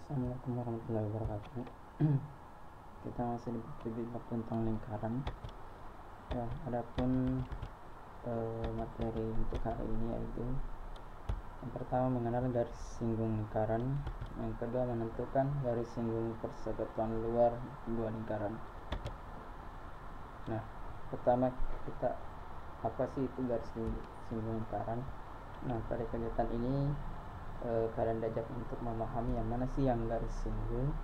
Assalamualaikum warahmatullahi wabarakatuh. Kita masih di bab tentang lingkaran. Ya, adapun materi untuk hari ini yaitu yang pertama mengenal garis singgung lingkaran, yang kedua menentukan garis singgung persekutuan luar dua lingkaran. Nah, pertama kita apa sih itu garis singgung lingkaran? Nah, pada kegiatan ini kalian diajak untuk memahami yang mana sih yang garis singgung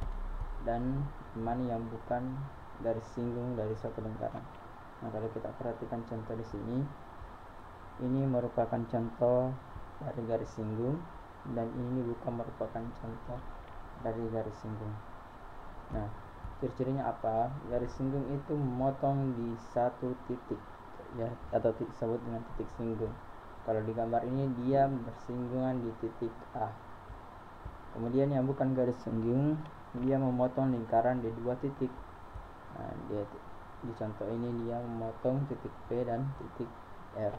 dan mana yang bukan garis singgung dari suatu lingkaran. Nah, kalau kita perhatikan contoh di sini, ini merupakan contoh dari garis singgung dan ini bukan merupakan contoh dari garis singgung. Nah, ciri-cirinya apa? Garis singgung itu memotong di satu titik, ya, atau disebut dengan titik singgung. Kalau di gambar ini dia bersinggungan di titik A. Kemudian yang bukan garis singgung, dia memotong lingkaran di dua titik. Nah, di contoh ini dia memotong titik P dan titik R.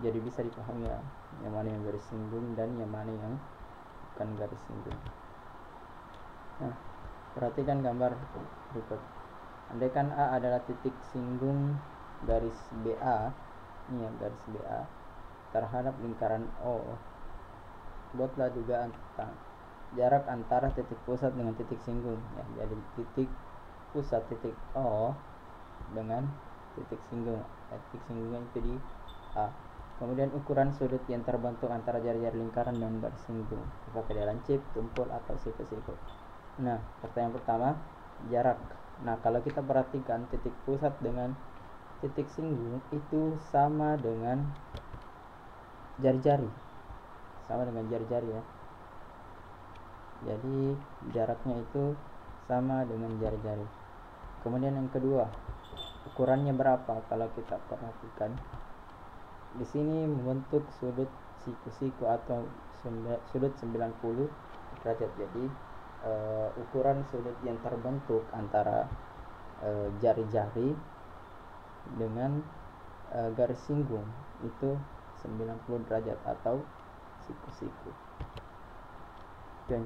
Jadi bisa dipahami ya, yang mana yang garis singgung dan yang mana yang bukan garis singgung. Nah, perhatikan gambar berikut. Andaikan A adalah titik singgung garis BA, ini ya garis BA, terhadap lingkaran O, buatlah dugaan tentang jarak antara titik pusat dengan titik singgung, ya. Jadi titik pusat titik O dengan titik singgung, titik singgungnya itu di A. Kemudian ukuran sudut yang terbentuk antara jari-jari lingkaran dan garis singgung, apakah dia lancip, tumpul, atau siku-siku. Nah, pertanyaan pertama, jarak. Nah, kalau kita perhatikan titik pusat dengan titik singgung itu sama dengan jari-jari, ya. Jadi jaraknya itu sama dengan jari-jari. Kemudian yang kedua, ukurannya berapa? Kalau kita perhatikan di sini membentuk sudut siku-siku atau sudut 90 derajat. Jadi ukuran sudut yang terbentuk antara jari-jari dengan garis singgung itu 90 derajat atau siku-siku. Oke.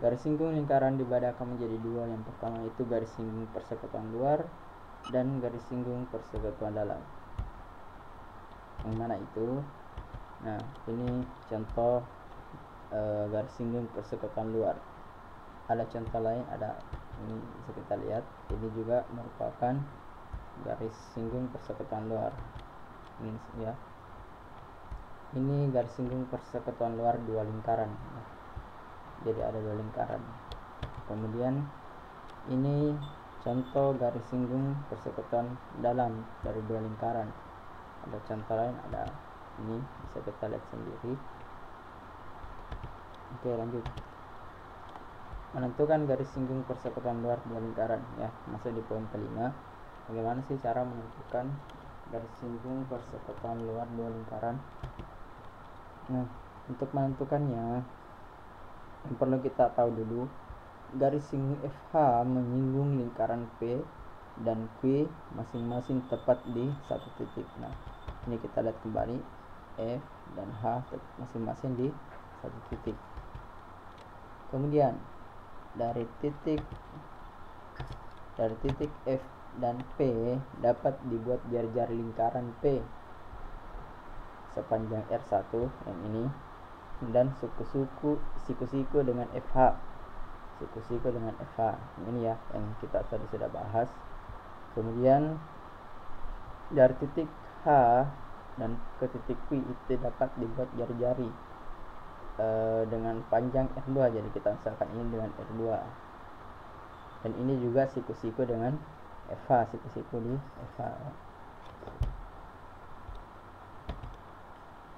Garis singgung lingkaran dibedakan menjadi dua. Yang pertama itu garis singgung persekutuan luar dan garis singgung persekutuan dalam. Yang mana itu? Nah, ini contoh garis singgung persekutuan luar. Ada contoh lain, ada ini bisa kita lihat. Ini juga merupakan garis singgung persekutuan luar. Ini ya. Ini garis singgung persekutuan luar dua lingkaran. Jadi ada dua lingkaran. Kemudian ini contoh garis singgung persekutuan dalam dari dua lingkaran. Ada contoh lain, ada ini bisa kita lihat sendiri. Oke, lanjut. Menentukan garis singgung persekutuan luar dua lingkaran, ya. Masuk di poin kelima. Bagaimana sih cara menentukan garis singgung persekutuan luar dua lingkaran? Nah, untuk menentukannya yang perlu kita tahu dulu, garis singgung FH menyinggung lingkaran P dan Q masing-masing tepat di satu titik. Nah, ini kita lihat kembali, F dan H masing-masing di satu titik. Kemudian dari titik F dan P dapat dibuat jari-jari lingkaran P sepanjang R1 yang ini, dan siku-siku dengan FH. Ini ya yang kita tadi sudah bahas. Kemudian dari titik H dan ke titik Q itu dapat dibuat jari-jari dengan panjang R2. Jadi kita misalkan ini dengan R2. Dan ini juga siku-siku dengan FH, siku-siku di FH.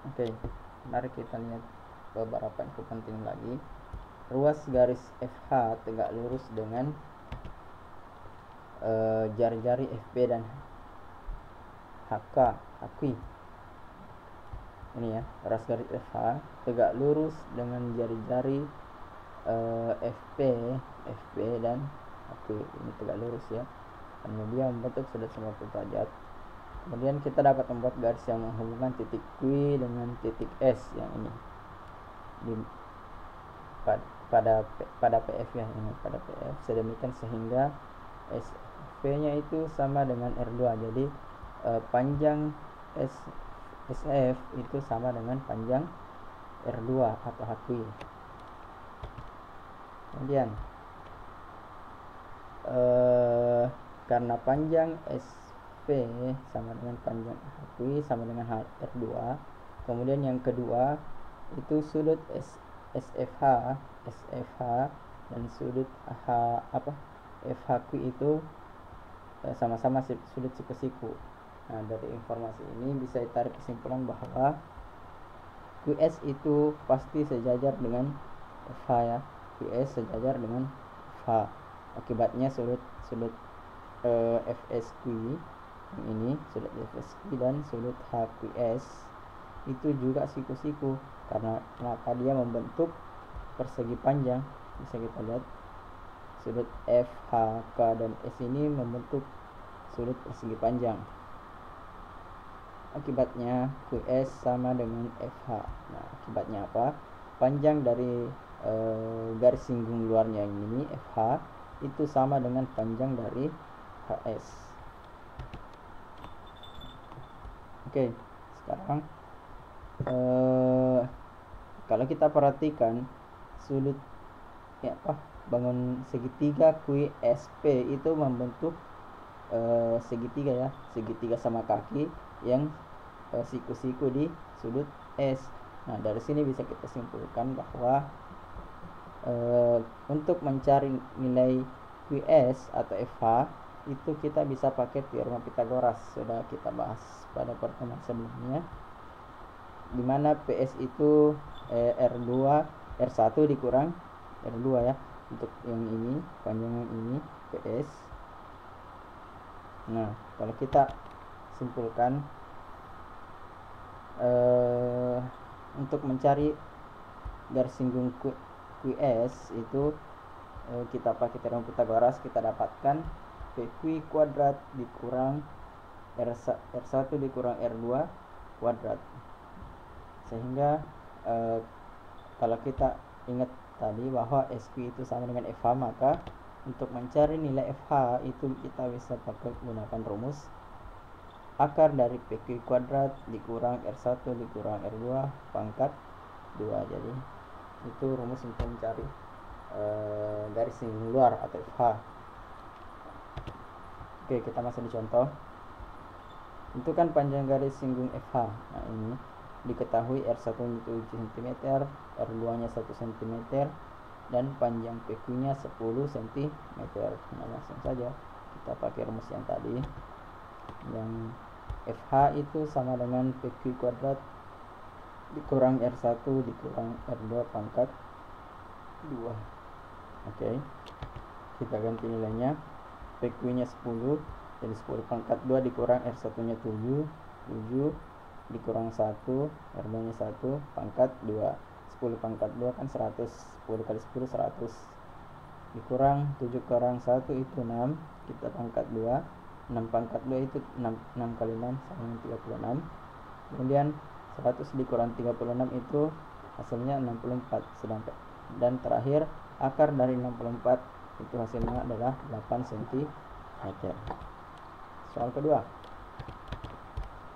Oke, mari kita lihat beberapa info penting lagi. Ruas garis FH tegak lurus dengan jari-jari FP dan HQ. Ini ya, ruas garis FH tegak lurus dengan jari-jari FP dan HQ. Ini tegak lurus ya, karena dia membentuk sudut 90 derajat. Kemudian kita dapat membuat garis yang menghubungkan titik Q dengan titik S yang ini. pada PF ya, ini pada PF sedemikian sehingga SV nya itu sama dengan R2. Jadi panjang SF itu sama dengan panjang R2 atau HQ. Kemudian karena panjang SV sama dengan panjang HQ sama dengan R2, kemudian yang kedua itu sudut SFH dan sudut FHQ itu sama-sama sudut siku-siku. Nah, dari informasi ini bisa ditarik kesimpulan bahwa QS itu pasti sejajar dengan FH ya. QS sejajar dengan FH. Akibatnya sudut FSQ yang ini, sudut FSQ dan sudut HQS itu juga siku-siku karena maka dia membentuk persegi panjang. Bisa kita lihat sudut F, H, K dan S ini membentuk sudut persegi panjang. Akibatnya QS sama dengan FH. Nah, akibatnya apa? Panjang dari garis singgung luarnya yang ini FH itu sama dengan panjang dari HS. Oke, sekarang kalau kita perhatikan sudut bangun segitiga QSP itu membentuk segitiga ya, segitiga sama kaki yang siku-siku di sudut S. Nah, dari sini bisa kita simpulkan bahwa untuk mencari nilai QS atau FH itu kita bisa pakai teorema Pythagoras. Sudah kita bahas pada pertemuan sebelumnya, dimana PS itu R2 R1 dikurang R2 ya, untuk yang ini panjang yang ini PS. Nah, kalau kita simpulkan untuk mencari garis singgung QS itu kita pakai teorema Pythagoras, kita dapatkan PQ kuadrat dikurang R1 dikurang R2 kuadrat. Sehingga kalau kita ingat tadi bahwa SQ itu sama dengan FH, maka untuk mencari nilai FH itu kita bisa pakai menggunakan rumus akar dari PQ kuadrat dikurang R1 dikurang R2 pangkat 2. Jadi itu rumus untuk mencari garis singgung luar atau FH. Oke, kita masuk di contoh. Tentukan panjang garis singgung FH. Nah, ini diketahui R1 nya 7 cm, R2 nya 1 cm dan panjang PQ nya 10 cm. Nah, langsung saja kita pakai rumus yang tadi, yang FH itu sama dengan PQ kuadrat dikurang R1 dikurang R2 pangkat 2. Oke, kita ganti nilainya. PQ nya 10, jadi 10 pangkat 2 dikurang R1 nya 7 dikurang 1, R2 nya 1 pangkat 2. 10 pangkat 2 kan 100, 10 kali 10 100 dikurang 7 kurang 1 itu 6, kita pangkat 2, 6 pangkat 2 itu 6 kali 6 sama dengan 36. Kemudian 100 dikurang 36 itu hasilnya 64. Sedangkan dan terakhir akar dari 64 itu hasilnya adalah 8 cm. Soal kedua,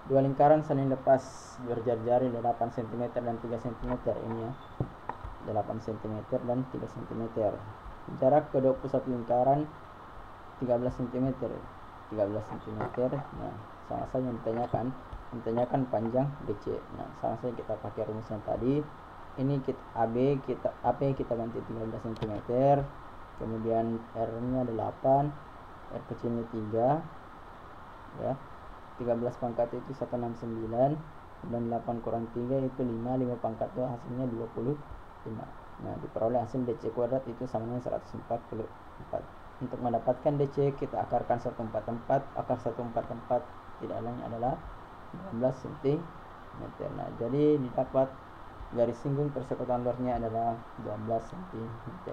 dua lingkaran saling lepas berjari-jari 8 cm dan 3 cm. Ini ya, 8 cm dan 3 cm. Jarak kedua pusat lingkaran 13 cm. Nah, sama saja ditanyakan panjang DC. Nah, sama saja kita pakai rumus yang tadi. Ini AB kita ganti 13 cm, kemudian R nya 8, R kecilnya 3 ya. 13 pangkat itu 169 dan 8 kurang 3 itu 5 pangkat 2 hasilnya 25. Nah, diperoleh hasil DC kuadrat itu sama dengan 144. Untuk mendapatkan DC kita akarkan 144. Akar 144 tidak lain adalah 12 cm. Nah, jadi didapat garis singgung persekutuan luarnya adalah 12 cm.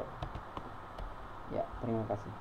Ya, terima kasih.